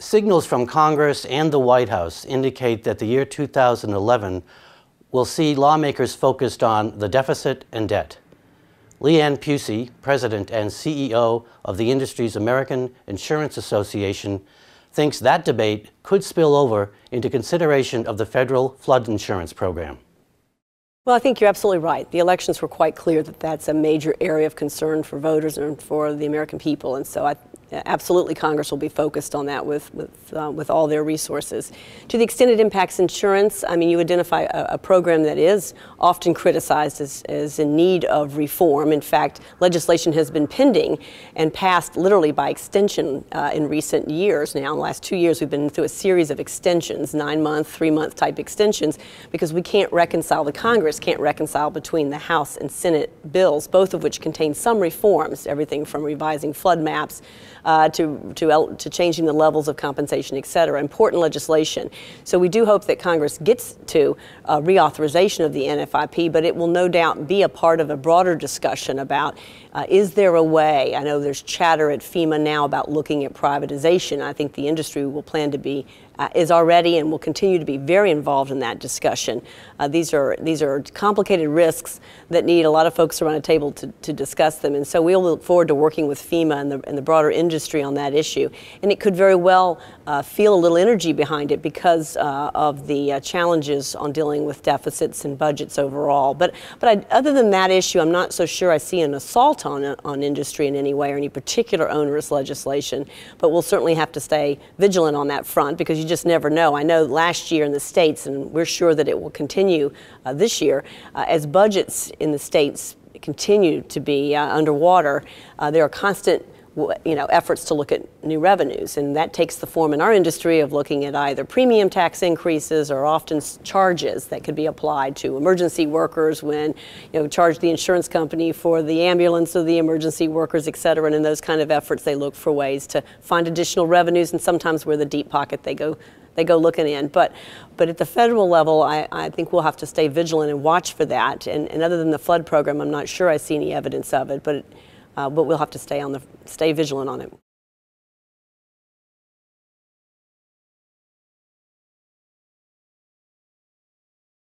Signals from Congress and the White House indicate that the year 2011 will see lawmakers focused on the deficit and debt. Ann Pusey, President and CEO of the industry's American Insurance Association, thinks that debate could spill over into consideration of the federal flood insurance program. Well, I think you're absolutely right. The elections were quite clear that that's a major area of concern for voters and for the American people, and so absolutely Congress will be focused on that with all their resources. To the extent it impacts insurance, I mean, you identify a program that is often criticized as in need of reform. In fact, legislation has been pending and passed literally by extension in recent years. Now, in the last 2 years, we've been through a series of extensions, 9-month, 3-month type extensions, because we can't reconcile, the Congress can't reconcile between the House and Senate bills, both of which contain some reforms, everything from revising flood maps to changing the levels of compensation, et cetera. Important legislation. So we do hope that Congress gets to reauthorization of the NFIP, but it will no doubt be a part of a broader discussion about is there a way? I know there's chatter at FEMA now about looking at privatization. I think the industry will plan to be, is already and will continue to be very involved in that discussion. These are complicated risks that need a lot of folks around a table to discuss them, and so we'll look forward to working with FEMA and the broader industry on that issue. And it could very well feel a little energy behind it because of the challenges on dealing with deficits and budgets overall. But other than that issue, I'm not so sure I see an assault on industry in any way or any particular onerous legislation, but we'll certainly have to stay vigilant on that front because you just never know. I know last year in the states, and we're sure that it will continue this year, as budgets in the states continue to be underwater, there are constant efforts to look at new revenues, and that takes the form in our industry of looking at either premium tax increases or often charges that could be applied to emergency workers when charge the insurance company for the ambulance of the emergency workers, et cetera. And in those kind of efforts, they look for ways to find additional revenues, and sometimes where the deep pocket they go looking in. But at the federal level, I think we'll have to stay vigilant and watch for that. And other than the flood program, I'm not sure I see any evidence of it, but we'll have to stay vigilant on it.